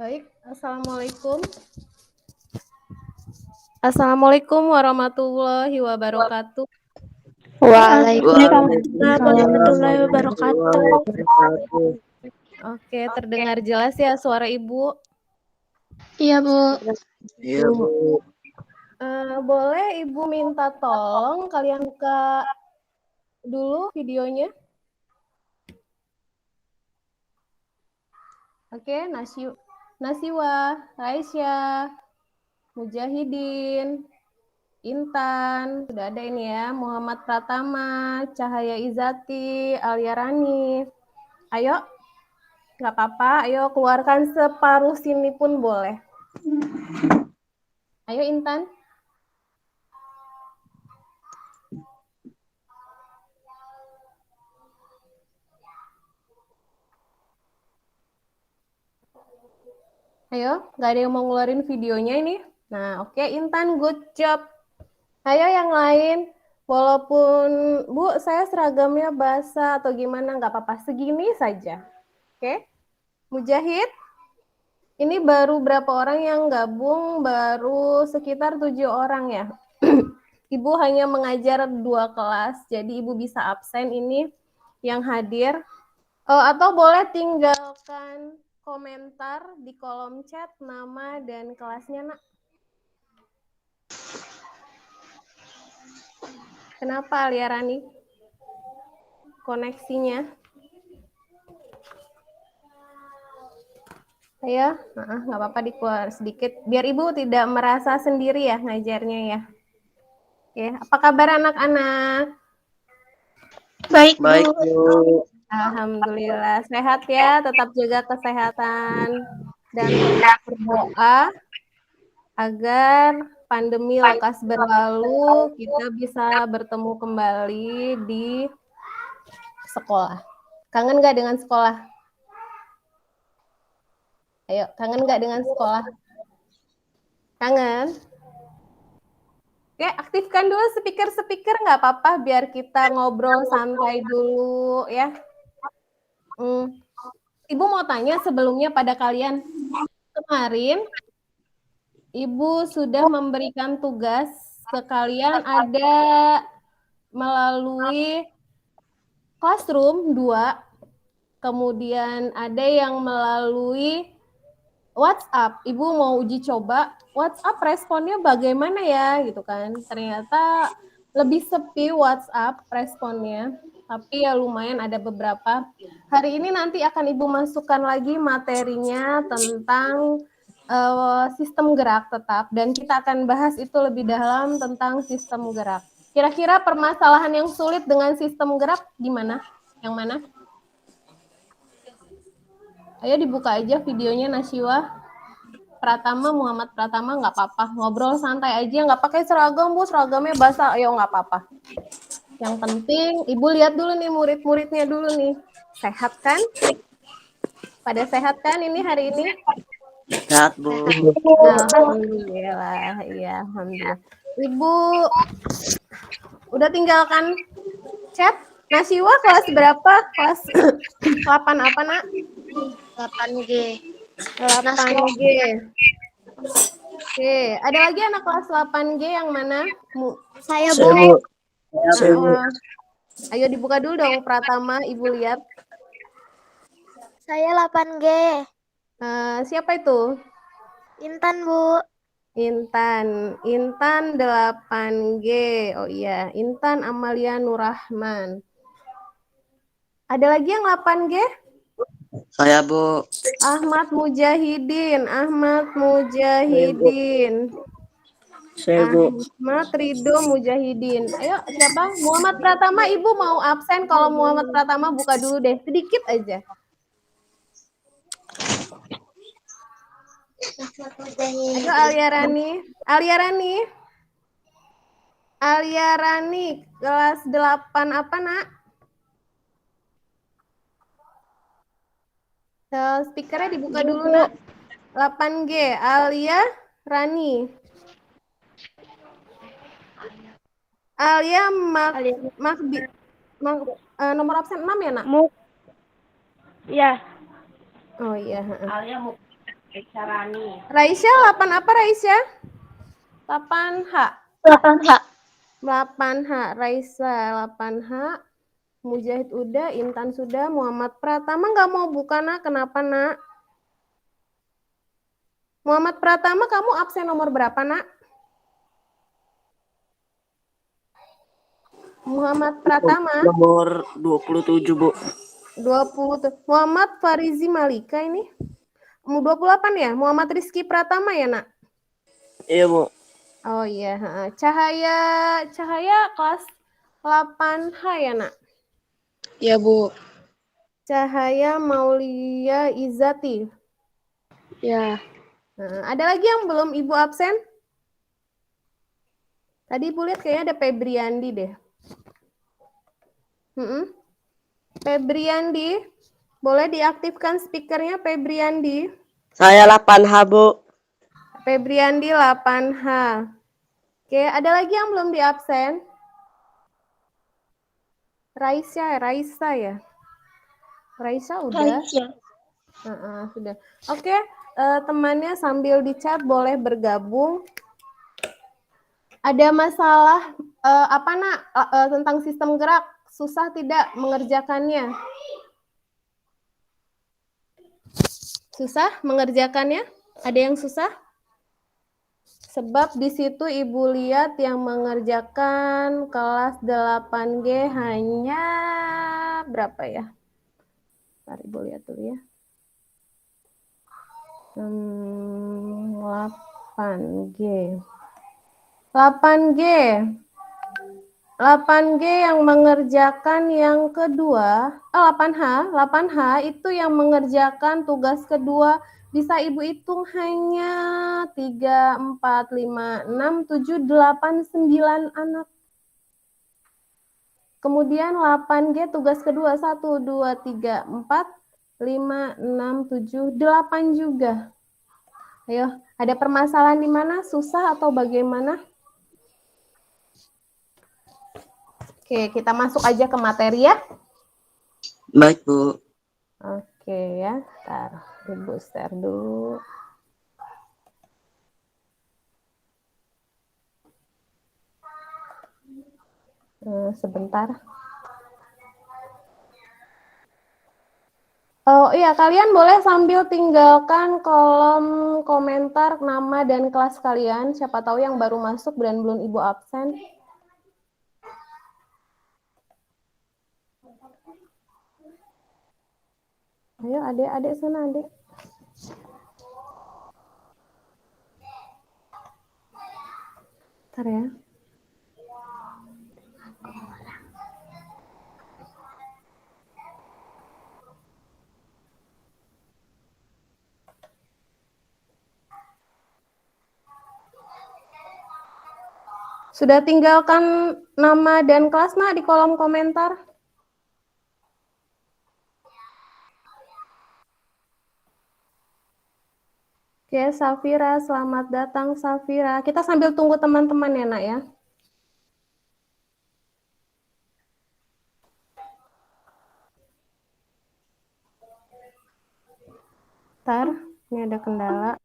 Baik, Assalamualaikum. Assalamualaikum warahmatullahi wabarakatuh. Waalaikumsalam warahmatullahi wabarakatuh. Oke, terdengar jelas ya suara Ibu? Iya, Bu. Iya, Bu. Boleh Ibu minta tolong kalian buka dulu videonya? Oke, Nasiwa, Raisya, Mujahidin, Intan, sudah ada ini ya, Muhammad Pratama, Cahaya Izati, Alia Rani. Ayo, nggak apa-apa, ayo keluarkan separuh sini pun boleh. Ayo Intan. Ayo, nggak ada yang mau ngeluarin videonya ini. Nah, oke, Intan, good job. Ayo yang lain, walaupun Bu, saya seragamnya basah atau gimana, nggak apa-apa, segini saja. Oke, Mujahid, ini baru berapa orang yang gabung? Baru sekitar 7 orang ya. Ibu hanya mengajar 2 kelas, jadi Ibu bisa absen ini yang hadir. Atau boleh tinggalkan komentar di kolom chat nama dan kelasnya, Nak. Kenapa, Alia Rani? Koneksinya? Ayo, nggak apa-apa dikeluar sedikit. Biar Ibu tidak merasa sendiri ya ngajarnya ya. Oke, apa kabar anak-anak? Baik, Baik, Bu. Bu. Alhamdulillah, sehat ya, tetap jaga kesehatan dan tetap berdoa agar pandemi lekas berlalu, kita bisa bertemu kembali di sekolah. Kangen nggak dengan sekolah? Ayo, kangen nggak dengan sekolah? Kangen? Oke, aktifkan dulu speaker nggak apa-apa, biar kita ngobrol santai dulu ya. Ibu mau tanya sebelumnya pada kalian, kemarin Ibu sudah memberikan tugas ke kalian ada melalui Classroom 2, kemudian ada yang melalui WhatsApp. Ibu mau uji coba WhatsApp responnya bagaimana ya gitu kan. Ternyata lebih sepi WhatsApp responnya, tapi ya lumayan ada beberapa. Hari ini nanti akan Ibu masukkan lagi materinya tentang sistem gerak tetap, dan kita akan bahas itu lebih dalam tentang sistem gerak. Kira-kira permasalahan yang sulit dengan sistem gerak gimana? Yang mana? Ayo dibuka aja videonya Nasiwa. Pratama, Muhammad Pratama, nggak apa-apa. Ngobrol santai aja, nggak pakai seragam, Bu. Seragamnya basah, ayo nggak apa-apa. Yang penting, Ibu lihat dulu nih murid-muridnya dulu nih. Sehat kan? Pada sehat kan ini hari ini? Sehat, Bu. Alhamdulillah, iya, alhamdulillah. Ibu udah tinggalkan chat? Nasiwa kelas berapa? Kelas 8 apa, Nak? 8G. 8G. Oke, ada lagi anak kelas 8G yang mana? Saya, Saya, Bu. Bu. Ayo dibuka dulu dong Pratama, Ibu lihat. Saya 8G. Siapa itu? Intan, Bu. Intan 8G. Oh iya, Intan Amalia Nurrahman. Ada lagi yang 8G? Saya, Bu. Ahmad Mujahidin. Saya, Bu. Ahmad Ridho Mujahidin. Ayo, siapa? Muhammad Pratama, Ibu mau absen. Kalau Muhammad Pratama buka dulu deh, sedikit aja. Ayo Alia Rani, kelas 8 apa, Nak? Speakernya dibuka dulu, Nak. 8G, Alia Rani. Alia nomor absen 6 ya, Nak? Ya. Oh iya. Raisya 8 apa Raisya? 8H. 8H. 8H. Raisa 8H. Mujahid udah, Intan sudah, Muhammad Pratama nggak mau buka nak, kenapa nak? Muhammad Pratama kamu absen nomor berapa nak? Muhammad Pratama Nomor 27, Bu. 20. Muhammad Farizi Malika ini 28 ya? Muhammad Rizky Pratama ya nak? Iya, Bu. Oh iya, Cahaya kelas 8H ya nak? Ya, Bu. Cahaya Maulia Izati. Ya. Ada lagi yang belum Ibu absen? Tadi Ibu lihat kayaknya ada Febriandi deh. Febriandi, boleh diaktifkan speakernya Febriandi. Saya 8H, Bu. Febriandi 8H. Oke, ada lagi yang belum diabsen? Raisa ya? Raisa udah? Sudah. Oke, temannya sambil di chat boleh bergabung. Ada masalah apa nak tentang sistem gerak? Susah tidak mengerjakannya? Susah mengerjakannya? Ada yang susah? Sebab di situ Ibu lihat yang mengerjakan kelas 8G hanya berapa ya? Mari Ibu lihat dulu ya. 8G. 8G. 8G yang mengerjakan yang kedua, 8H itu yang mengerjakan tugas kedua, bisa Ibu hitung hanya 3, 4, 5, 6, 7, 8, 9 anak. Kemudian 8G tugas kedua, 1, 2, 3, 4, 5, 6, 7, 8 juga. Ayo, ada permasalahan di mana? Susah atau bagaimana? Oke, kita masuk aja ke materi ya. Baik, Bu. Oke ya, ntar Ibu share dulu. Sebentar. Oh iya, kalian boleh sambil tinggalkan kolom komentar nama dan kelas kalian. Siapa tahu yang baru masuk dan belum Ibu absen. Ayo adik-adik sana adik. Ntar ya. Sudah tinggalkan nama dan kelas nak di kolom komentar. Oke, Safira, selamat datang Safira. Kita sambil tunggu teman-teman ya nak ya. Ntar, ini ada kendala.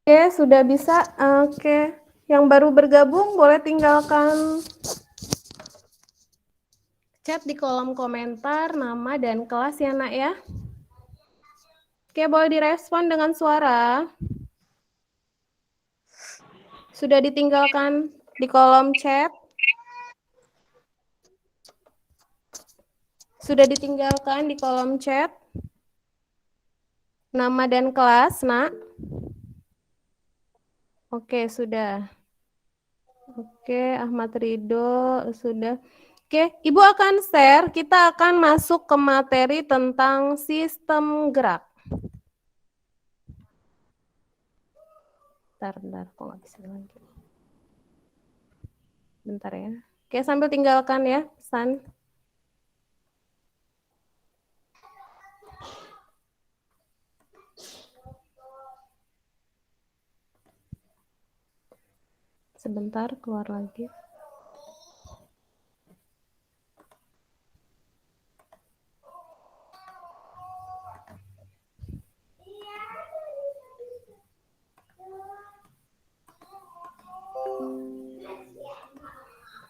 Oke, sudah bisa. Oke, yang baru bergabung boleh tinggalkan chat di kolom komentar nama dan kelas ya nak ya. Oke, boleh direspon dengan suara. Sudah ditinggalkan di kolom chat. Sudah ditinggalkan di kolom chat. Nama dan kelas, nak. Oke, sudah. Oke, Ahmad Ridho, sudah. Oke, Ibu akan share, kita akan masuk ke materi tentang sistem gerak. Bentar, kok nggak bisa lagi. Bentar ya. Oke, sambil tinggalkan ya, pesan. Sebentar, keluar lagi.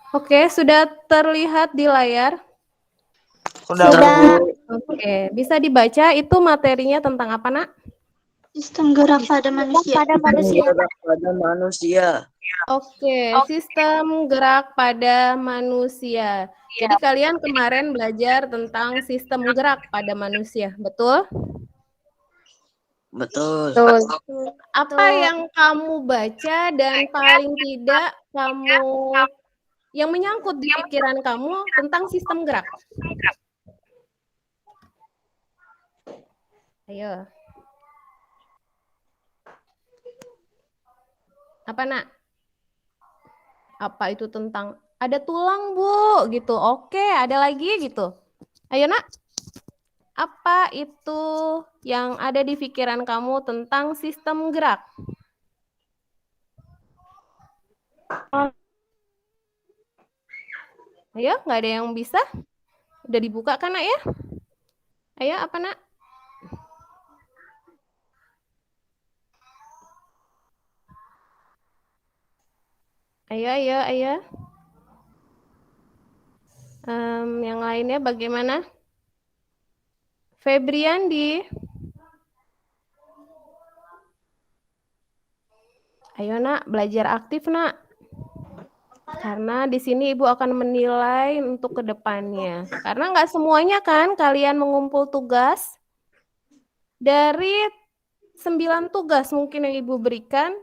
Oke, sudah terlihat di layar? Sudah, Bu. Oke, bisa dibaca itu materinya tentang apa, nak? Sistem gerak pada manusia. Gerak pada manusia. Oke, sistem gerak pada manusia. Jadi kalian kemarin belajar tentang sistem gerak pada manusia, betul? Betul. Apa yang kamu baca dan paling tidak kamu yang menyangkut di pikiran kamu tentang sistem gerak? Ayo. Apa, nak? Apa itu tentang ada tulang, Bu, gitu. Oke, ada lagi gitu. Ayo, nak. Apa itu yang ada di pikiran kamu tentang sistem gerak? Ayo, nggak ada yang bisa? Udah dibuka kan, nak ya? Ayo, apa, nak? Ayo. Yang lainnya bagaimana? Febriandi. Ayo, nak, belajar aktif, nak. Karena di sini Ibu akan menilai untuk ke depannya. Karena nggak semuanya kan kalian mengumpul tugas. Dari 9 tugas mungkin yang Ibu berikan,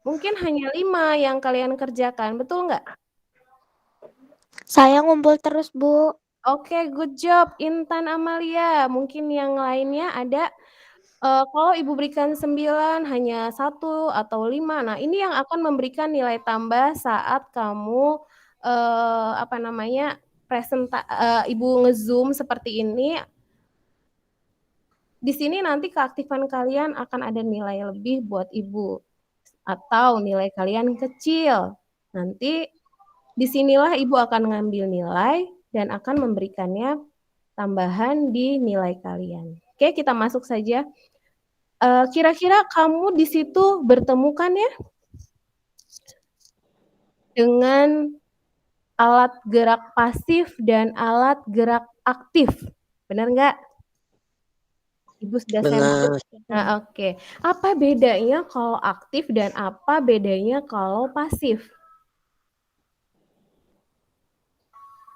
mungkin hanya 5 yang kalian kerjakan. Betul nggak? Saya ngumpul terus, Bu. Oke, good job. Intan Amalia. Mungkin yang lainnya ada. Kalau Ibu berikan 9, hanya 1 atau 5. Nah, ini yang akan memberikan nilai tambah saat kamu Ibu nge-zoom seperti ini. Di sini nanti keaktifan kalian akan ada nilai lebih buat Ibu. Atau nilai kalian kecil. Nanti disinilah Ibu akan ngambil nilai dan akan memberikannya tambahan di nilai kalian. Oke, kita masuk saja. Kira-kira kamu di situ bertemu kan ya dengan alat gerak pasif dan alat gerak aktif, benar nggak? Ibu sudah Benar. Nah, oke. Apa bedanya kalau aktif dan apa bedanya kalau pasif?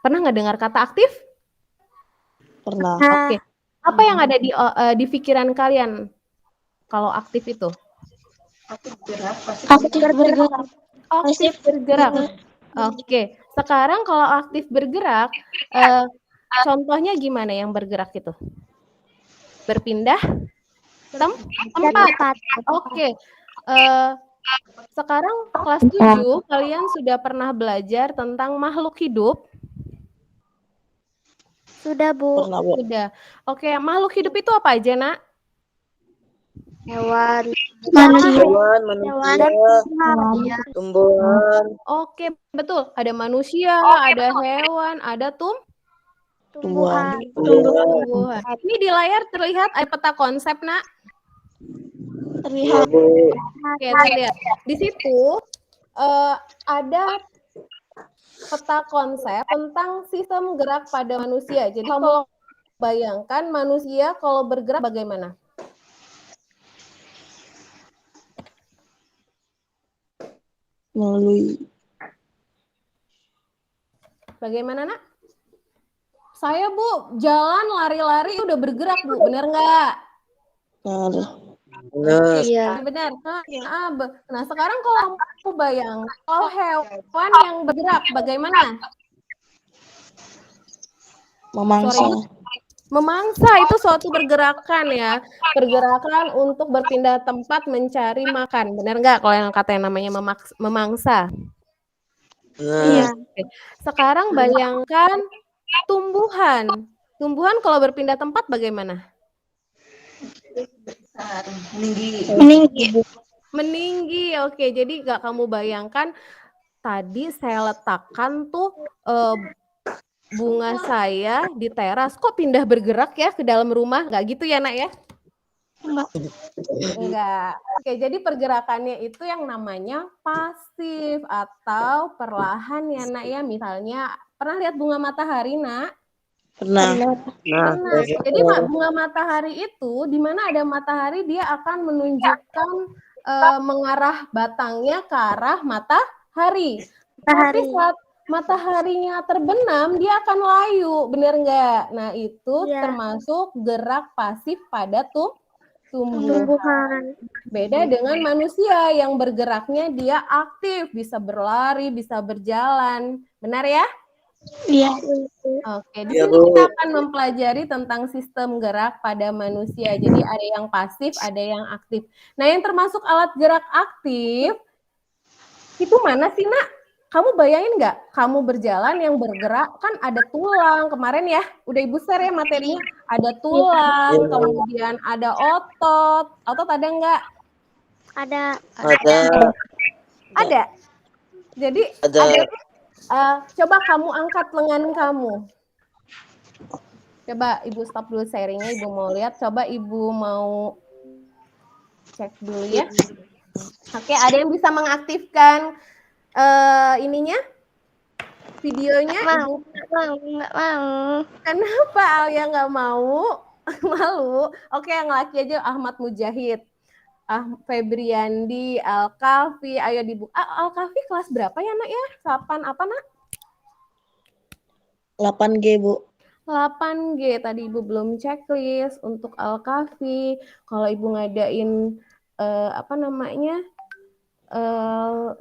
Pernah nggak dengar kata aktif? Pernah. Oke. Apa yang ada di pikiran kalian kalau aktif itu? Aktif bergerak. Aktif bergerak. Oke. Sekarang kalau aktif bergerak, contohnya gimana yang bergerak itu? Berpindah tempat. Oke. Sekarang kelas 7 kalian sudah pernah belajar tentang makhluk hidup? Sudah, Bu. Pernah, Bu. Sudah. Oke, makhluk hidup itu apa aja, nak? Hewan. Hewan, manusia, tumbuhan. Oke, betul. Ada manusia, ada hewan, ada Tumbuhan. tumbuhan. Ini di layar terlihat ada peta konsep, nak? Iya, Bu. Oke, terlihat. Di situ ada peta konsep tentang sistem gerak pada manusia. Jadi kalau bayangkan manusia kalau bergerak bagaimana? Melalui Bagaimana, Nak? Saya, Bu, jalan lari-lari udah bergerak, Bu. Benar nggak? Benar. Iya. Benar. Nah, sekarang kalau kamu bayang, kalau hewan yang bergerak bagaimana? memangsa. Memangsa itu suatu pergerakan ya, pergerakan untuk berpindah tempat mencari makan. Benar nggak kalau yang katanya namanya memangsa? Benar. Oke. Sekarang bayangkan tumbuhan. Tumbuhan kalau berpindah tempat bagaimana? Meninggi. Oke, jadi nggak kamu bayangkan tadi saya letakkan tuh bunga saya di teras, kok pindah bergerak ya ke dalam rumah? Nggak gitu ya, Nak ya? Enggak. Oke, jadi pergerakannya itu yang namanya pasif atau perlahan ya, Nak ya. Misalnya, pernah lihat bunga matahari, Nak? Pernah. Pernah. Jadi bunga matahari itu, di mana ada matahari, dia akan menunjukkan mengarah batangnya ke arah matahari. Tapi saat mataharinya terbenam, dia akan layu, benar nggak? Nah, itu termasuk gerak pasif pada tumbuhan. Beda dengan manusia yang bergeraknya dia aktif, bisa berlari, bisa berjalan. Benar ya? Iya. Oke, di sini kita akan mempelajari tentang sistem gerak pada manusia. Jadi ada yang pasif, ada yang aktif. Nah, yang termasuk alat gerak aktif, itu mana sih, Nak? Kamu bayangin nggak? Kamu berjalan yang bergerak, kan ada tulang. Kemarin ya, udah Ibu share ya materinya. Ada tulang, kemudian ada otot. Otot ada nggak? Ada. Ada. Jadi ada. Coba kamu angkat lengan kamu. Coba Ibu stop dulu sharingnya, Ibu mau lihat. Coba Ibu mau cek dulu ya. Oke, ada yang bisa mengaktifkan ininya? Videonya? Nggak mau. Kenapa Alia nggak mau? Malu. Oke, yang laki aja Ahmad Mujahid. Febriandi, Al-Kafi, ayo dibuka. Al-Kafi kelas berapa ya, Nak ya? 8 apa, Nak? 8G, Bu. 8G, tadi Ibu belum checklist untuk Al-Kafi. Kalau Ibu ngadain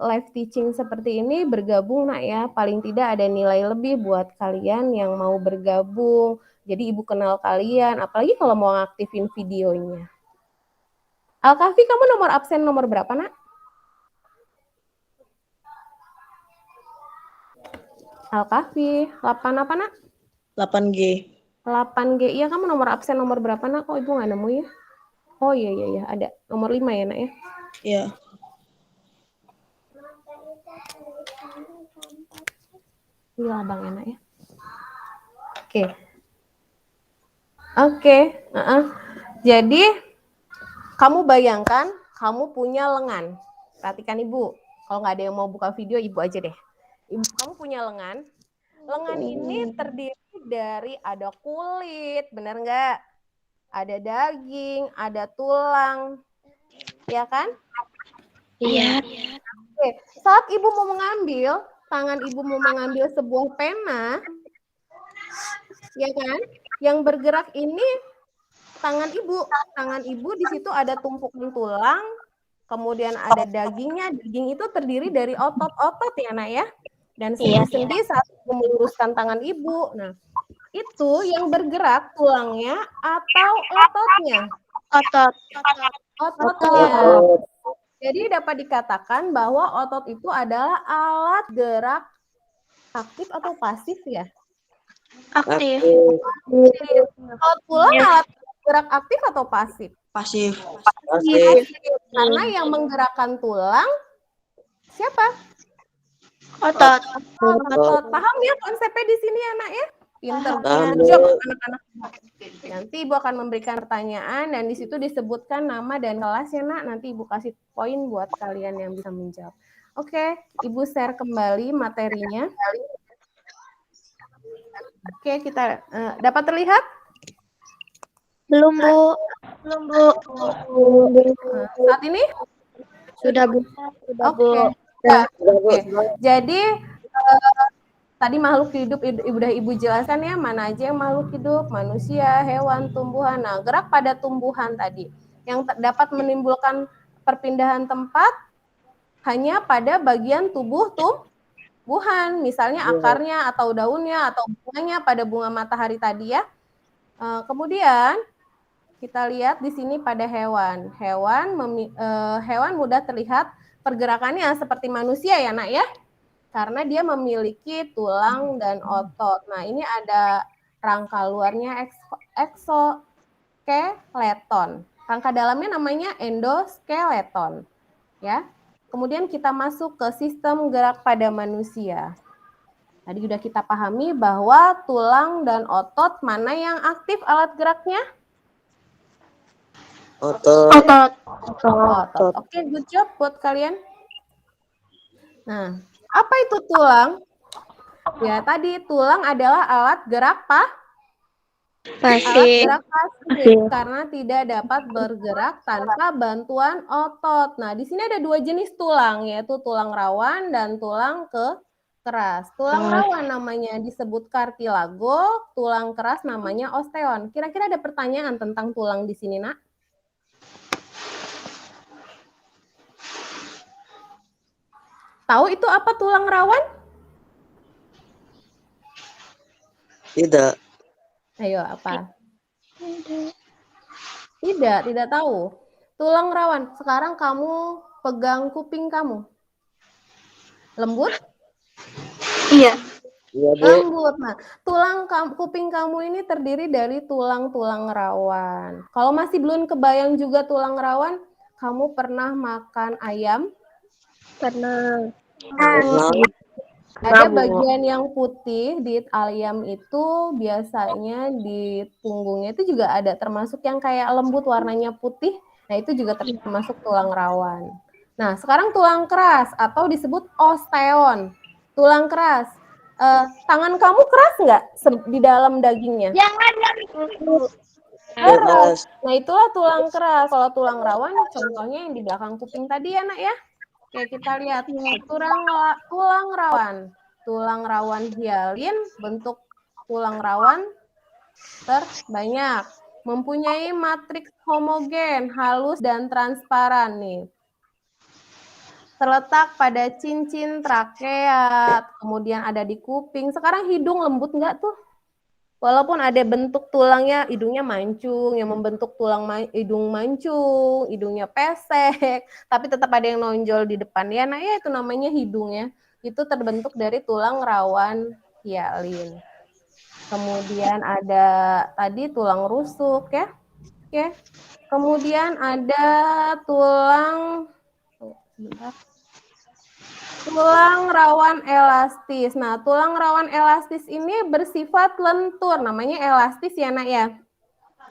live teaching seperti ini, bergabung, Nak ya. Paling tidak ada nilai lebih buat kalian yang mau bergabung. Jadi Ibu kenal kalian, apalagi kalau mau ngaktifin videonya. Al-Kafi, kamu nomor absen nomor berapa, Nak? Al-Kafi, 8 apa, Nak? 8G. 8G, iya kamu nomor absen nomor berapa, Nak? Kok Ibu nggak nemu ya? Oh iya, ada. Nomor 5 ya, Nak ya? Iya. Iya, Bang enak ya. Oke. Jadi, kamu bayangkan kamu punya lengan. Perhatikan Ibu. Kalau nggak ada yang mau buka video, Ibu aja deh. Kamu punya lengan. Lengan ini terdiri dari ada kulit, benar nggak? Ada daging, ada tulang. Ya kan? Iya. Oke. Saat Ibu mau mengambil, tangan Ibu mau mengambil sebuah pena, ya kan? Yang bergerak ini tangan Ibu. Tangan Ibu di situ ada tumpukan tulang, kemudian ada dagingnya. Daging itu terdiri dari otot-otot ya, Nak ya. Dan sendi-sendi saat Ibu meluruskan tangan Ibu. Nah, itu yang bergerak tulangnya atau ototnya? Ototnya. Jadi dapat dikatakan bahwa otot itu adalah alat gerak aktif atau pasif ya? Aktif. Kalau tulang alat gerak aktif atau pasif? Pasif. Karena yang menggerakkan tulang siapa? Otot. Paham ya konsepnya di sini ya, Nak ya? Pinter. Paham, Good job Bu. anak-anak. Nanti Ibu akan memberikan pertanyaan dan di situ disebutkan nama dan kelas ya nak. Nanti Ibu kasih poin buat kalian yang bisa menjawab. Oke, Ibu share kembali materinya. Oke, kita dapat terlihat? Belum, Bu. Belum, Bu. Saat ini? Sudah, Bu. Oke. Ya, oke. Jadi tadi makhluk hidup udah Ibu jelaskan ya, mana aja yang makhluk hidup, manusia, hewan, tumbuhan. Nah, gerak pada tumbuhan tadi yang dapat menimbulkan perpindahan tempat hanya pada bagian tubuh tumbuhan, misalnya akarnya atau daunnya atau bunganya pada bunga matahari tadi ya. Kemudian kita lihat di sini pada hewan. Hewan mudah terlihat pergerakannya seperti manusia ya nak ya. Karena dia memiliki tulang dan otot. Nah, ini ada rangka luarnya eksoskeleton. Rangka dalamnya namanya endoskeleton. Ya. Kemudian kita masuk ke sistem gerak pada manusia. Tadi sudah kita pahami bahwa tulang dan otot mana yang aktif alat geraknya? Otot. Otot. Oke, good job buat kalian. Nah, apa itu tulang? Ya, tadi tulang adalah alat gerak pasif karena tidak dapat bergerak tanpa bantuan otot. Nah, di sini ada dua jenis tulang, yaitu tulang rawan dan tulang keras. Tulang rawan namanya disebut kartilago, tulang keras namanya osteon. Kira-kira ada pertanyaan tentang tulang di sini, nak? Tahu itu apa tulang rawan? Tidak. Ayo, apa? Tidak tahu. Tulang rawan. Sekarang kamu pegang kuping kamu. Lembut? Iya. Iya, Bu. Lembut. Nah, kuping kamu ini terdiri dari tulang-tulang rawan. Kalau masih belum kebayang juga tulang rawan, kamu pernah makan ayam? Pernah. Ada bagian yang putih di ayam itu biasanya di punggungnya itu juga ada termasuk yang kayak lembut warnanya putih. Nah, itu juga termasuk tulang rawan. Nah, sekarang tulang keras atau disebut osteon. Tulang keras. Tangan kamu keras nggak di dalam dagingnya? Keras. Nah, itulah tulang keras. Kalau tulang rawan contohnya yang di belakang kuping tadi ya, Nak ya. Oke, kita lihat tulang rawan. Tulang rawan hialin, bentuk tulang rawan terbanyak. Mempunyai matriks homogen, halus dan transparan nih. Terletak pada cincin trakeat, kemudian ada di kuping. Sekarang hidung lembut nggak tuh? Walaupun ada bentuk tulangnya, hidungnya mancung, yang membentuk hidung mancung, hidungnya pesek, tapi tetap ada yang nonjol di depan ya. Nah, ya itu namanya hidungnya. Itu terbentuk dari tulang rawan hialin. Kemudian ada tadi tulang rusuk ya. Oke. Kemudian ada tulang rawan elastis. Nah, tulang rawan elastis ini bersifat lentur, namanya elastis ya, Nak ya?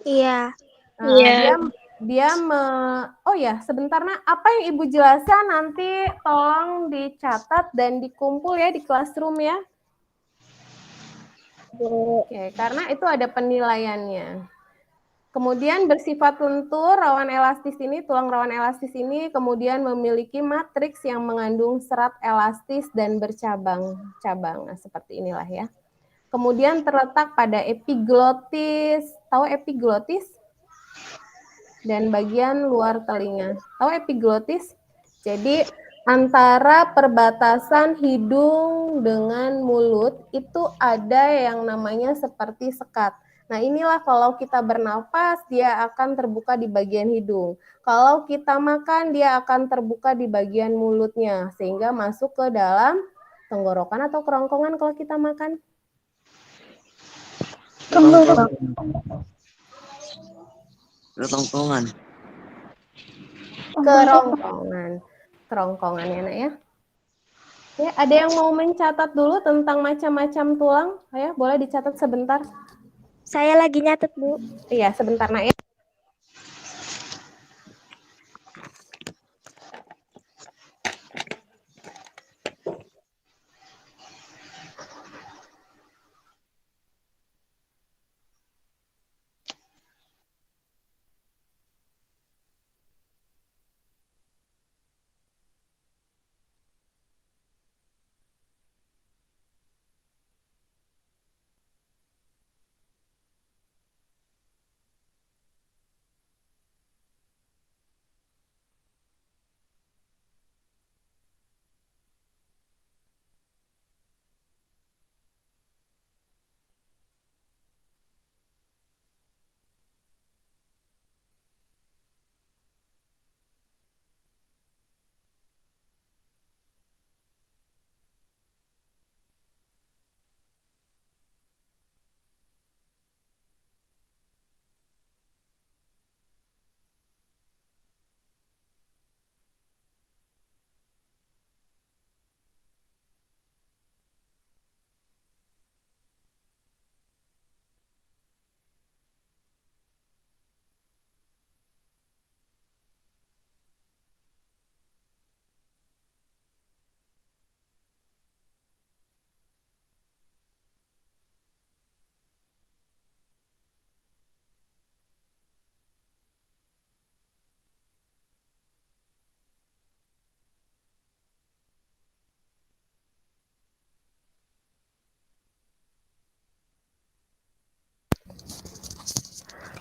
Iya. Oh ya, sebentar Nak, apa yang Ibu jelaskan nanti tolong dicatat dan dikumpul ya di classroom ya. Oke, karena itu ada penilaiannya. Kemudian bersifat lentur, tulang rawan elastis ini kemudian memiliki matriks yang mengandung serat elastis dan bercabang-cabang. Nah, seperti inilah ya. Kemudian terletak pada epiglotis. Tahu epiglotis? Dan bagian luar telinga. Tahu epiglotis? Jadi antara perbatasan hidung dengan mulut itu ada yang namanya seperti sekat. Nah, inilah kalau kita bernapas, dia akan terbuka di bagian hidung. Kalau kita makan, dia akan terbuka di bagian mulutnya, sehingga masuk ke dalam tenggorokan atau kerongkongan kalau kita makan. Kerongkongan. Kerongkongan ya, Nak ya. Ya, ada yang mau mencatat dulu tentang macam-macam tulang? Ya, boleh dicatat sebentar. Saya lagi nyatet, Bu. Iya, sebentar, Nak ya.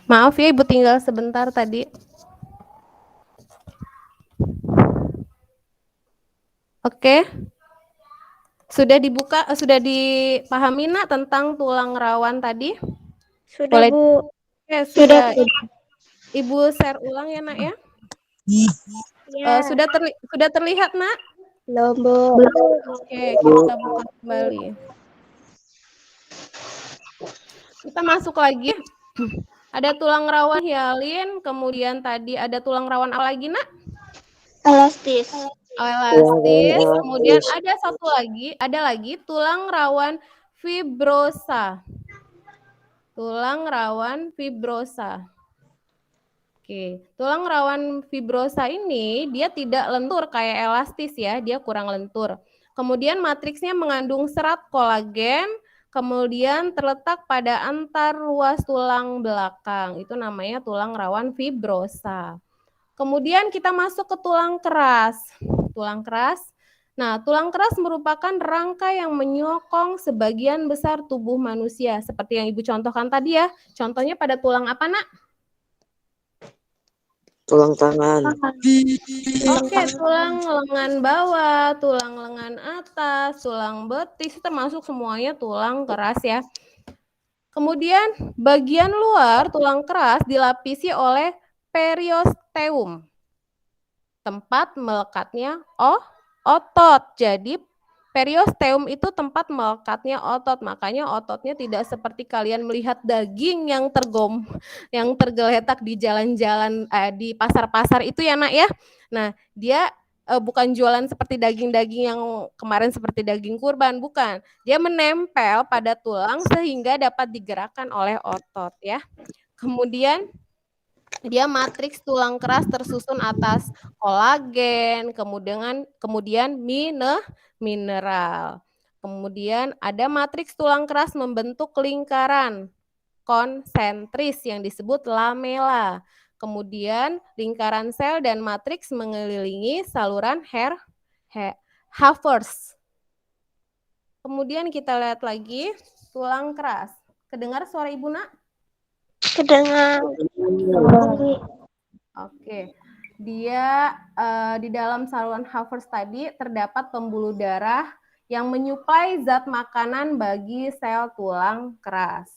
Maaf ya, Ibu tinggal sebentar tadi. Oke. Sudah dibuka, sudah dipahami Nak tentang tulang rawan tadi? Sudah, Boleh. Bu. Oke, Sudah. sudah. Ibu share ulang ya, Nak ya. Ya. Sudah terlihat, Nak? Belum, Bu. Oke, kita buka kembali. Kita masuk lagi. Ada tulang rawan hialin, kemudian tadi ada tulang rawan apa lagi, Nak? Elastis. Elastis, kemudian ada lagi tulang rawan fibrosa. Tulang rawan fibrosa. Oke, tulang rawan fibrosa ini dia tidak lentur kayak elastis ya, dia kurang lentur. Kemudian matriksnya mengandung serat kolagen, kemudian terletak pada antar ruas tulang belakang. Itu namanya tulang rawan fibrosa. Kemudian kita masuk ke tulang keras. Tulang keras. Nah, tulang keras merupakan rangka yang menyokong sebagian besar tubuh manusia. Seperti yang Ibu contohkan tadi ya. Contohnya pada tulang apa, Nak? Tulang tangan. Oke, tulang lengan bawah, tulang lengan atas, tulang betis, termasuk semuanya tulang keras ya. Kemudian bagian luar tulang keras dilapisi oleh periosteum, tempat melekatnya otot. Jadi periosteum itu tempat melekatnya otot, makanya ototnya tidak seperti kalian melihat daging yang tergeletak di jalan-jalan di pasar-pasar itu ya, Nak ya. Nah, dia bukan jualan seperti daging-daging yang kemarin seperti daging kurban, bukan. Dia menempel pada tulang sehingga dapat digerakkan oleh otot ya. Kemudian dia matriks tulang keras tersusun atas kolagen, kemudian mineral. Kemudian ada matriks tulang keras membentuk lingkaran konsentris yang disebut lamela. Kemudian lingkaran sel dan matriks mengelilingi saluran Havertz. Kemudian kita lihat lagi tulang keras. Kedengar suara Ibu, Nak? Kedengar. Oke. Dia di dalam saluran Havertz tadi terdapat pembuluh darah yang menyuplai zat makanan bagi sel tulang keras.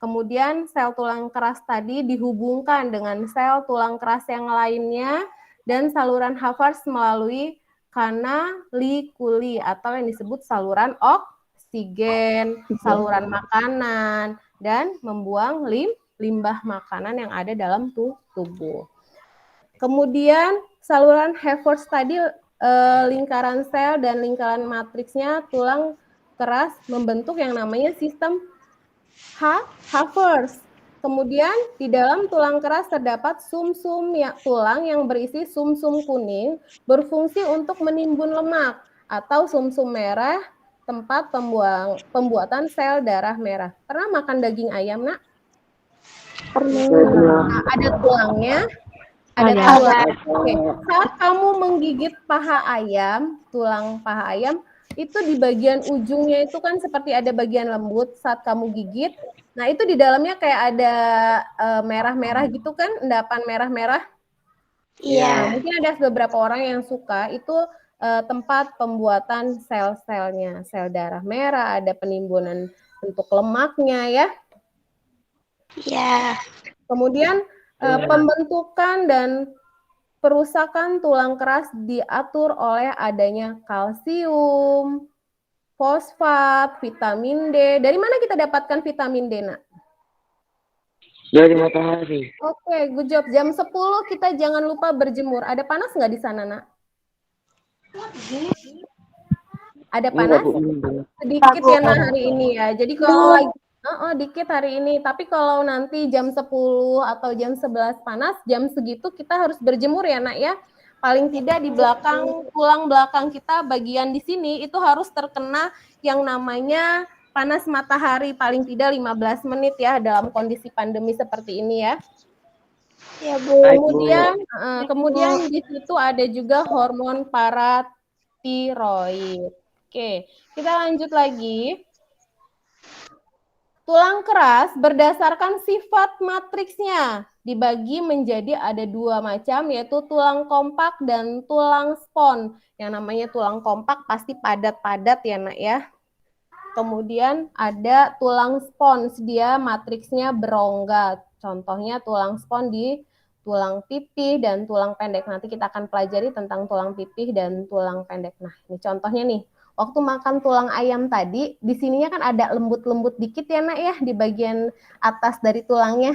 Kemudian sel tulang keras tadi dihubungkan dengan sel tulang keras yang lainnya dan saluran Havertz melalui kanalikuli atau yang disebut saluran oksigen, saluran makanan, dan membuang limbah makanan yang ada dalam tubuh. Kemudian saluran Havertz tadi lingkaran sel dan lingkaran matriksnya tulang keras membentuk yang namanya sistem Havers. Kemudian di dalam tulang keras terdapat sumsum tulang yang berisi sumsum kuning berfungsi untuk menimbun lemak atau sumsum merah tempat pembuatan sel darah merah. Pernah makan daging ayam, Nak? Nah, ada tulangnya, ada tulang. Oke. Saat kamu menggigit paha ayam, tulang paha ayam, itu di bagian ujungnya itu kan seperti ada bagian lembut saat kamu gigit. Nah, itu di dalamnya kayak ada merah-merah gitu kan, endapan merah-merah. Iya. Nah, mungkin ada beberapa orang yang suka itu tempat pembuatan sel-selnya, sel darah merah, ada penimbunan bentuk lemaknya ya. Iya. Kemudian pembentukan dan perusakan tulang keras diatur oleh adanya kalsium, fosfat, vitamin D. Dari mana kita dapatkan vitamin D, Nak? Dari matahari. Oke, good job. Jam 10 kita jangan lupa berjemur. Ada panas nggak di sana, Nak? Ada panas? Sedikit ya, Nak, hari ini ya. Jadi kalau lagi dikit hari ini. Tapi kalau nanti jam 10 atau jam 11 panas, jam segitu kita harus berjemur ya, Nak ya. Paling tidak di belakang, tulang belakang kita bagian di sini itu harus terkena yang namanya panas matahari paling tidak 15 menit ya dalam kondisi pandemi seperti ini ya. Ya, Bu. Kemudian di situ ada juga hormon paratiroid. Oke, kita lanjut lagi. Tulang keras berdasarkan sifat matriksnya dibagi menjadi ada dua macam, yaitu tulang kompak dan tulang spons. Yang namanya tulang kompak pasti padat-padat ya, Nak ya. Kemudian ada tulang spons, dia matriksnya berongga. Contohnya tulang spons di tulang pipih dan tulang pendek. Nanti kita akan pelajari tentang tulang pipih dan tulang pendek. Nah, ini contohnya nih. Waktu makan tulang ayam tadi, di sininya kan ada lembut-lembut dikit ya, Nak ya, di bagian atas dari tulangnya.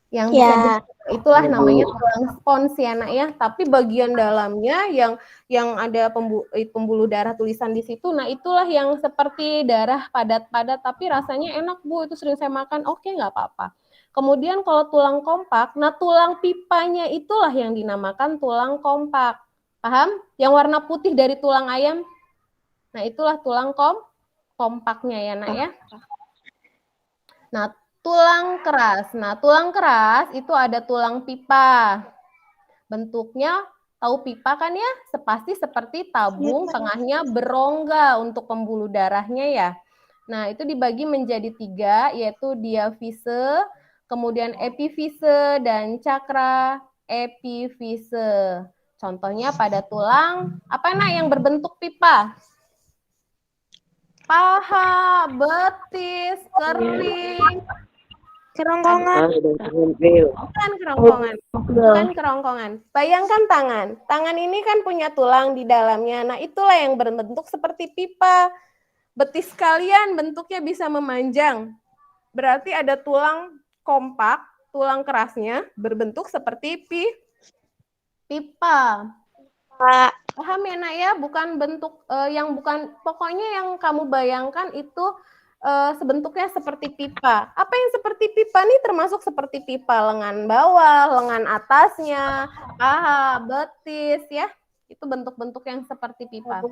Yang bisa itulah namanya tulang spons ya, Nak ya. Tapi bagian dalamnya yang ada pembuluh darah tulisan di situ, nah itulah yang seperti darah padat-padat, tapi rasanya enak, Bu. Itu sering saya makan. Oke, nggak apa-apa. Kemudian kalau tulang kompak, nah tulang pipanya itulah yang dinamakan tulang kompak. Paham? Yang warna putih dari tulang ayam. Nah, itulah tulang kompaknya ya, Nak ya. Nah, tulang keras. Nah, tulang keras itu ada tulang pipa. Bentuknya tahu pipa kan ya? Pasti seperti tabung, tengahnya berongga untuk pembuluh darahnya ya. Nah, itu dibagi menjadi 3, yaitu diafise, kemudian epifise, dan cakra epifise. Contohnya pada tulang, apa Nak yang berbentuk pipa? Paha, betis, kering, Kerongkongan. bukan kerongkongan. Bukan kerongkongan. Bayangkan tangan. Tangan ini kan punya tulang di dalamnya. Nah, itulah yang berbentuk seperti pipa. Betis kalian bentuknya bisa memanjang. Berarti ada tulang kompak, tulang kerasnya berbentuk seperti pipa. Pak. Paham ya, Nak ya? Bukan bentuk yang bukan, pokoknya yang kamu bayangkan itu sebentuknya seperti pipa. Apa yang seperti pipa nih termasuk seperti pipa lengan bawah, lengan atasnya, paha, betis ya. Itu bentuk-bentuk yang seperti pipa.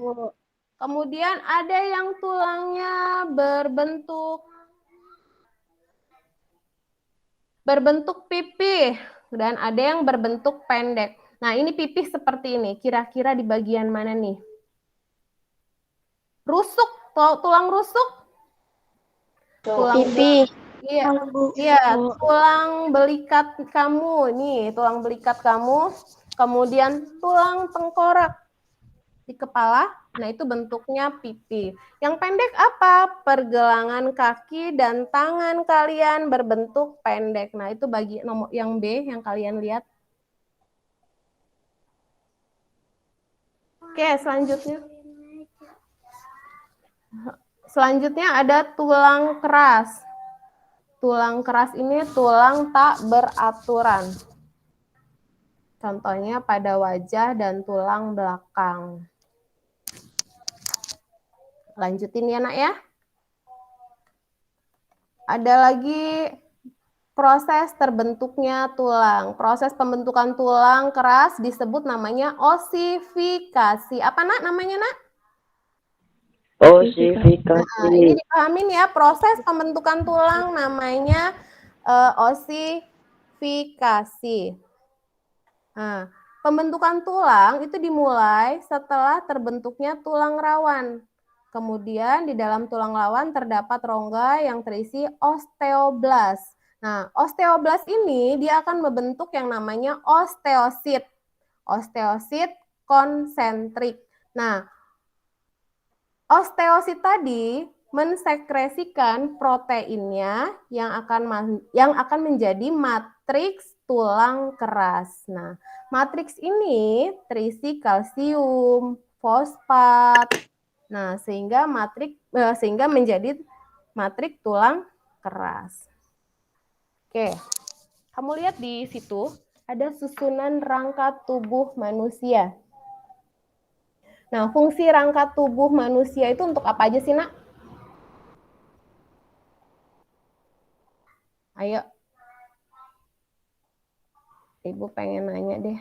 Kemudian ada yang tulangnya berbentuk pipih dan ada yang berbentuk pendek. Nah, ini pipih seperti ini. Kira-kira di bagian mana nih? Rusuk, tulang rusuk. Tulang Pipi. Iya, tulang belikat kamu. Nih, tulang belikat kamu. Kemudian tulang tengkorak di kepala. Nah, itu bentuknya pipi. Yang pendek apa? Pergelangan kaki dan tangan kalian berbentuk pendek. Nah, itu bagi nomor yang B yang kalian lihat. Oke, selanjutnya. Selanjutnya ada tulang keras. Tulang keras ini tulang tak beraturan. Contohnya pada wajah dan tulang belakang. Lanjutin ya nak ya. Ada lagi proses terbentuknya tulang. Proses pembentukan tulang keras disebut namanya osifikasi. Apa nak namanya nak? Osifikasi. Nah, ini dipahamin ya, proses pembentukan tulang namanya osifikasi. Nah, pembentukan tulang itu dimulai setelah terbentuknya tulang rawan. Kemudian di dalam tulang rawan terdapat rongga yang terisi osteoblas. Nah, osteoblas ini dia akan membentuk yang namanya osteosit. Osteosit konsentrik. Nah, osteosit tadi mensekresikan proteinnya yang akan menjadi matriks tulang keras. Nah, matriks ini terisi kalsium, fosfat. Nah, sehingga menjadi matriks tulang keras. Oke. Kamu lihat di situ ada susunan rangka tubuh manusia. Nah, fungsi rangka tubuh manusia itu untuk apa aja sih, nak? Ayo. Ibu pengen nanya deh.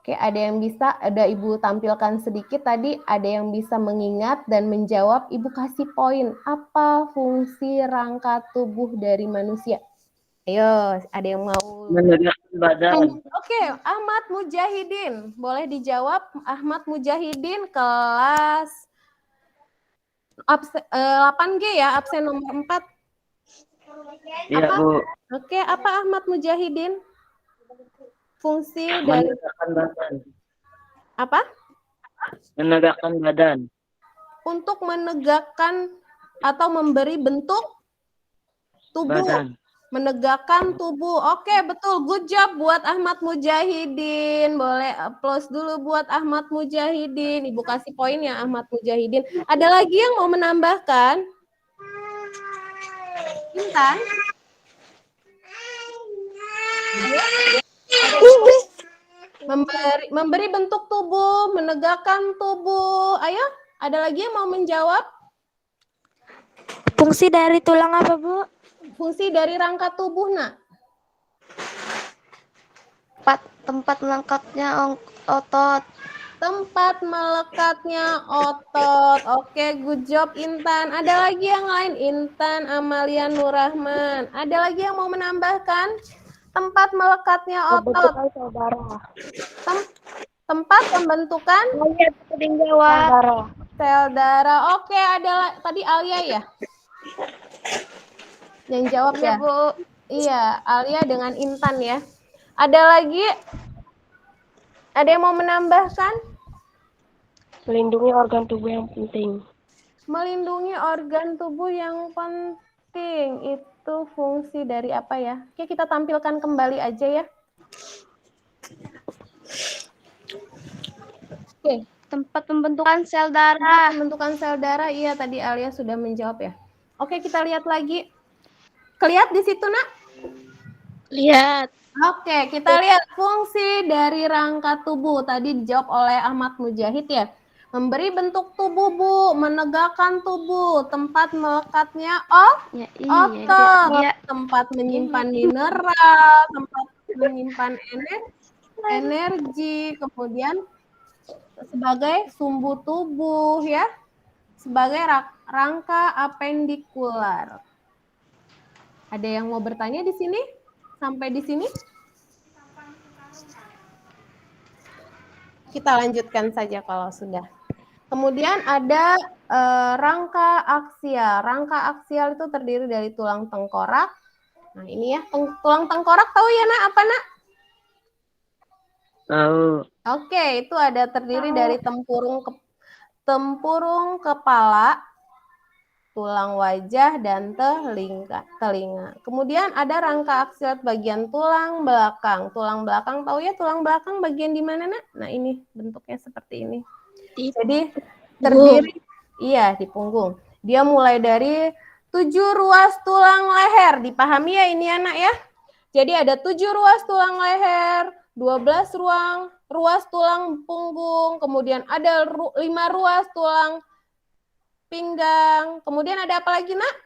Oke, ada Ibu tampilkan sedikit tadi, ada yang bisa mengingat dan menjawab, Ibu kasih poin. Apa fungsi rangka tubuh dari manusia? Ayo, ada yang mau? Menegakkan badan. Oke, Ahmad Mujahidin. Boleh dijawab, Ahmad Mujahidin kelas 8G ya, absen nomor 4. Iya, Apa? Bu. Oke, apa Ahmad Mujahidin? Fungsi dari Menegakkan badan. apa? Menegakkan badan. Untuk menegakkan atau memberi bentuk tubuh. Badan. Menegakkan tubuh. Oke, betul. Good job buat Ahmad Mujahidin. Boleh applause dulu buat Ahmad Mujahidin. Ibu kasih poin ya Ahmad Mujahidin. Ada lagi yang mau menambahkan? Intan? Memberi bentuk tubuh, menegakkan tubuh. Ayo, ada lagi yang mau menjawab? Fungsi dari tulang apa, Bu? Fungsi dari rangka tubuh, nak. Tempat melengkapnya otot. Tempat melekatnya otot. Oke, good job Intan. Ada lagi yang lain? Intan Amalia Nurrahman. Ada lagi yang mau menambahkan? Tempat melekatnya otot. Tempat pembentukan sel darah. Oke, ada tadi Alia ya? Yang jawab ya, Bu. Iya, Alia dengan Intan ya. Ada lagi? Ada yang mau menambahkan? Melindungi organ tubuh yang penting. Melindungi organ tubuh yang penting. Itu fungsi dari apa ya? Oke, kita tampilkan kembali aja ya. Oke. Tempat pembentukan sel darah. Pembentukan sel darah, iya tadi Alia sudah menjawab ya. Oke, kita lihat lagi. Kelihat di situ, nak? Lihat. Oke, kita lihat fungsi dari rangka tubuh. Tadi dijawab oleh Ahmad Mujahid ya. Memberi bentuk tubuh, Bu. Menegakkan tubuh. Tempat melekatnya otot. Tempat menyimpan mineral. Tempat menyimpan energi. Kemudian sebagai sumbu tubuh ya. Sebagai rangka apendikular. Ada yang mau bertanya di sini? Sampai di sini? Kita lanjutkan saja kalau sudah. Kemudian ada rangka aksial. Rangka aksial itu terdiri dari tulang tengkorak. Nah ini ya, tulang tengkorak tahu ya nak apa nak? Tahu. Oke, itu ada terdiri dari tempurung kepala, tulang wajah, dan telinga. Kemudian ada rangka aksial bagian tulang belakang. Tulang belakang tahu ya tulang belakang bagian di mana nak? Nah ini bentuknya seperti ini. Jadi terdiri, iya di punggung. Dia mulai dari 7 ruas tulang leher. Dipahami ya ini anak ya? Jadi ada 7 ruas tulang leher, 12 ruas tulang punggung, kemudian ada 5 ruas tulang pinggang. Kemudian ada apa lagi, Nak?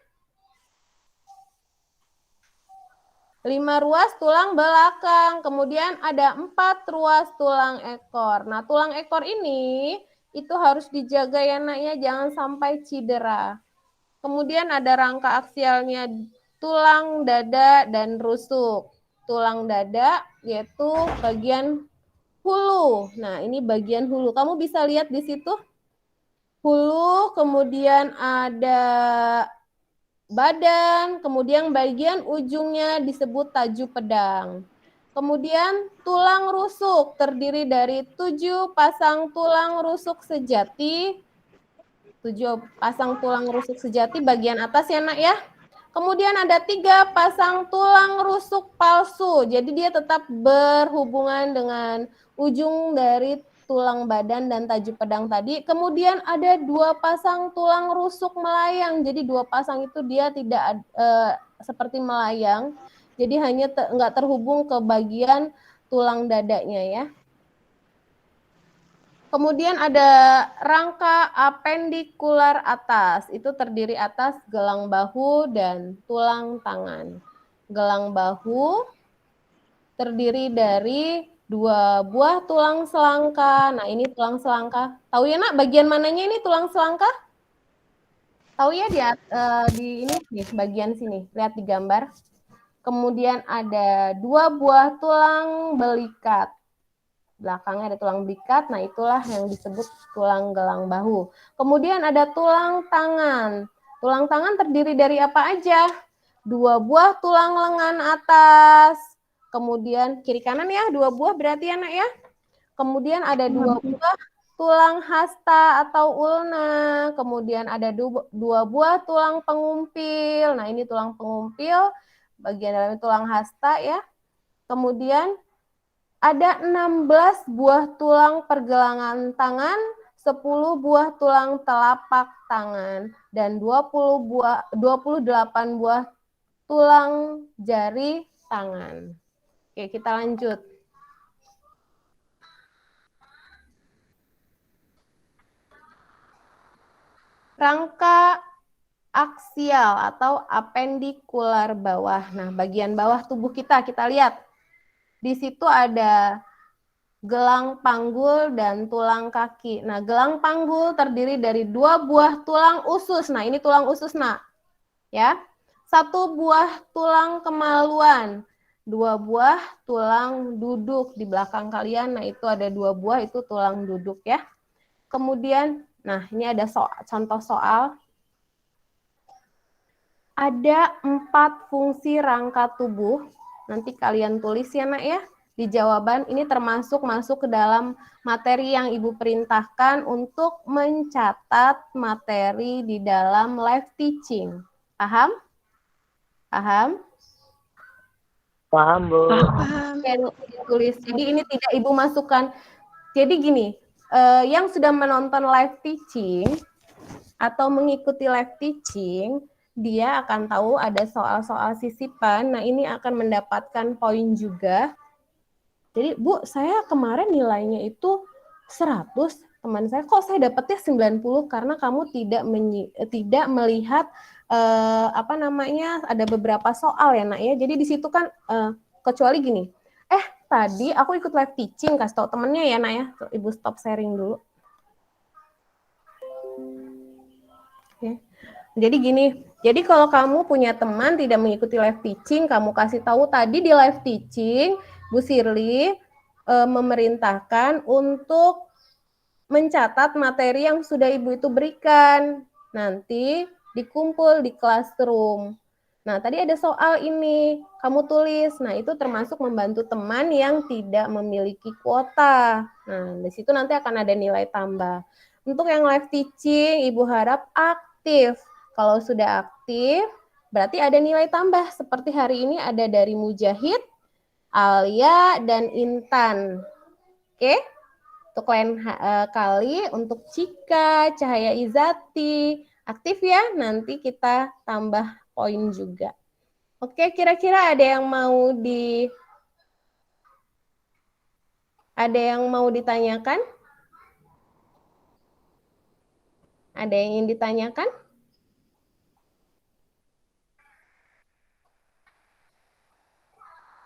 5 ruas tulang belakang, kemudian ada 4 ruas tulang ekor. Nah, tulang ekor ini itu harus dijaga ya, Nak, ya, jangan sampai cedera. Kemudian ada rangka aksialnya, tulang dada dan rusuk. Tulang dada yaitu bagian hulu. Nah, ini bagian hulu. Kamu bisa lihat di situ hulu, kemudian ada badan, kemudian bagian ujungnya disebut taju pedang. Kemudian tulang rusuk terdiri dari 7 pasang tulang rusuk sejati. 7 pasang tulang rusuk sejati bagian atas ya, Nak, ya. Kemudian ada 3 pasang tulang rusuk palsu. Jadi dia tetap berhubungan dengan ujung dari tulang badan dan taju pedang tadi. Kemudian ada 2 pasang tulang rusuk melayang. Jadi 2 pasang itu dia tidak seperti melayang. Jadi hanya nggak terhubung ke bagian tulang dadanya ya. Kemudian ada rangka apendikular atas, itu terdiri atas gelang bahu dan tulang tangan. Gelang bahu terdiri dari 2 buah tulang selangka. Nah, ini tulang selangka. Tahu ya, Nak, bagian mananya ini tulang selangka? Tahu ya di ini nih, bagian sini. Lihat di gambar. Kemudian ada 2 buah tulang belikat. Belakangnya ada tulang belikat, nah itulah yang disebut tulang gelang bahu. Kemudian ada tulang tangan. Tulang tangan terdiri dari apa aja? 2 buah tulang lengan atas, kemudian kiri kanan ya, 2 buah berarti ya, Nak, ya. Kemudian ada 2 buah tulang hasta atau ulna, kemudian ada 2 buah tulang pengumpil. Nah, ini tulang pengumpil, bagian dalamnya tulang hasta ya. Kemudian ada 16 buah tulang pergelangan tangan, 10 buah tulang telapak tangan, dan 28 buah tulang jari tangan. Oke, kita lanjut. Rangka aksial atau apendikular bawah. Nah, bagian bawah tubuh kita lihat. Di situ ada gelang panggul dan tulang kaki. Nah, gelang panggul terdiri dari 2 buah tulang usus. Nah, ini tulang usus, Nak. Ya. 1 buah tulang kemaluan. 2 buah tulang duduk di belakang kalian. Nah, itu ada 2 buah, itu tulang duduk ya. Kemudian, nah ini ada contoh soal. Ada 4 fungsi rangka tubuh. Nanti kalian tulis ya, Nak, ya. Di jawaban ini masuk ke dalam materi yang Ibu perintahkan untuk mencatat materi di dalam live teaching. Paham? Paham? Paham, Bu. Oke, ditulis. Jadi ini tidak Ibu masukkan. Jadi gini, yang sudah menonton live teaching atau mengikuti live teaching, dia akan tahu ada soal-soal sisipan. Nah, ini akan mendapatkan poin juga. Jadi, Bu, saya kemarin nilainya itu 100. Teman saya, kok saya dapatnya 90? Karena kamu tidak melihat ada beberapa soal ya, Nak, ya. Jadi di situ kan kecuali gini. Tadi aku ikut live teaching, kasih tahu temennya ya, Nak, ya. Ibu stop sharing dulu. Oke. Jadi gini, jadi kalau kamu punya teman tidak mengikuti live teaching, kamu kasih tahu tadi di live teaching, Bu Sirli memerintahkan untuk mencatat materi yang sudah Ibu itu berikan. Nanti dikumpul di classroom. Nah, tadi ada soal ini, kamu tulis. Nah, itu termasuk membantu teman yang tidak memiliki kuota. Nah, di situ nanti akan ada nilai tambah. Untuk yang live teaching, Ibu harap aktif. Kalau sudah aktif, berarti ada nilai tambah. Seperti hari ini ada dari Mujahid, Alia, dan Intan. Oke? Untuk lain kali, untuk Cika, Cahaya Izati, aktif ya, nanti kita tambah poin juga. Oke, kira-kira ada yang mau ditanyakan? Ada yang ingin ditanyakan?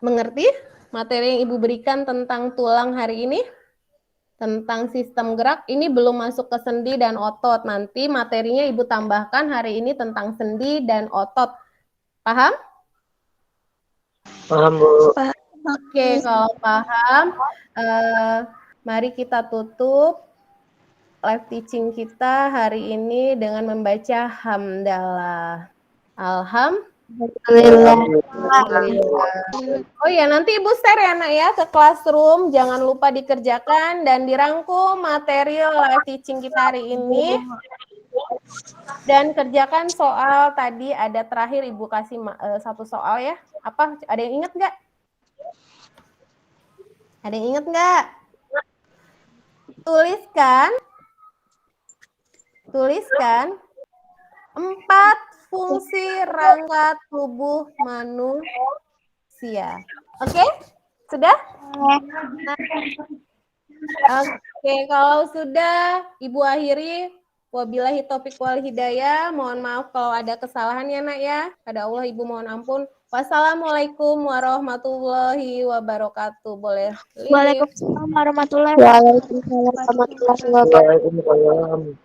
Mengerti materi yang Ibu berikan tentang tulang hari ini? Tentang sistem gerak, ini belum masuk ke sendi dan otot. Nanti materinya Ibu tambahkan hari ini tentang sendi dan otot. Paham? Paham, Bu. Oke, kalau paham, mari kita tutup live teaching kita hari ini dengan membaca hamdalah. Alhamdulillah. Oh ya, nanti Ibu share ya nak ya ke classroom. Jangan lupa dikerjakan dan dirangkum materi live teaching kita hari ini. Dan kerjakan soal tadi ada terakhir Ibu kasih satu soal ya. Apa? Ada yang ingat nggak? Ada yang ingat nggak? Tuliskan 4 fungsi rangka tubuh manusia. Oke? Sudah? Oke, kalau sudah Ibu akhiri. Wabillahi taufiq wal hidayah. Mohon maaf kalau ada kesalahan ya nak ya. Pada Allah Ibu mohon ampun. Wassalamualaikum warahmatullahi wabarakatuh. Boleh leave. Waalaikumsalam warahmatullahi Waalaikumsalam warahmatullahi wabarakatuh. Waalaikumsalam.